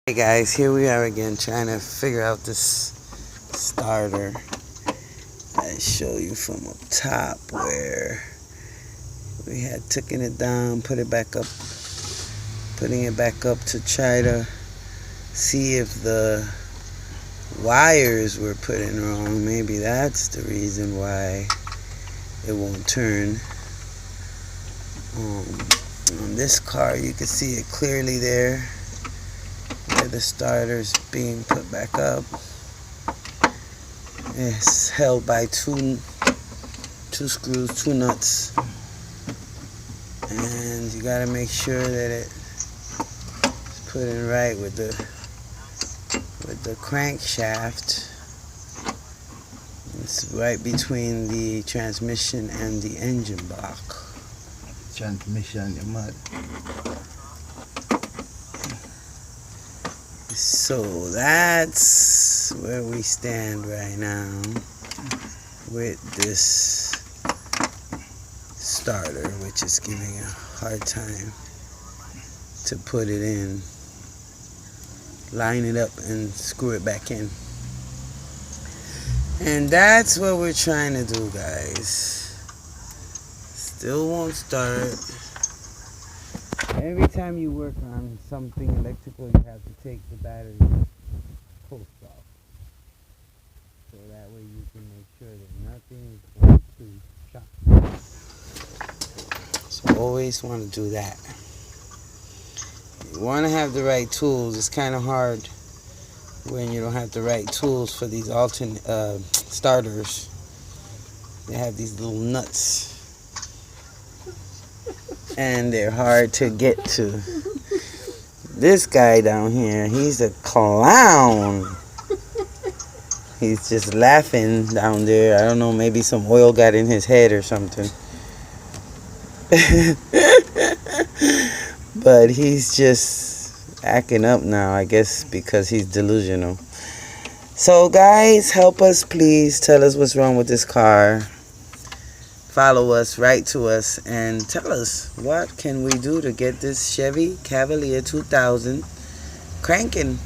Hey guys, here we are again trying to figure out this starter. I show you from up top where we had taken it down, putting it back up to try to see if the wires were put in wrong. Maybe that's the reason why it won't turn. On this car you can see it clearly there, where the starter's being put back up. It's held by two screws, two nuts, and you gotta make sure that it's put in right with the crankshaft. It's right between the transmission and the engine block. Transmission, you mad. So that's where we stand right now with this starter, which is giving a hard time to put it in, line it up and screw it back in. And that's what we're trying to do, guys. Still won't start. Every time you work on something electrical, you have to take the battery post off, so that way you can make sure that nothing is going to shock. So always want to do that. You want to have the right tools. It's kind of hard when you don't have the right tools for these alternate starters. They have these little nuts, and they're hard to get to. This guy down here, he's a clown. He's just laughing down there. I don't know, maybe some oil got in his head or something. But he's just acting up now, I guess, because he's delusional. So guys, help us please. Tell us what's wrong with this car. Follow us, write to us, and tell us what can we do to get this Chevy Cavalier 2000 cranking.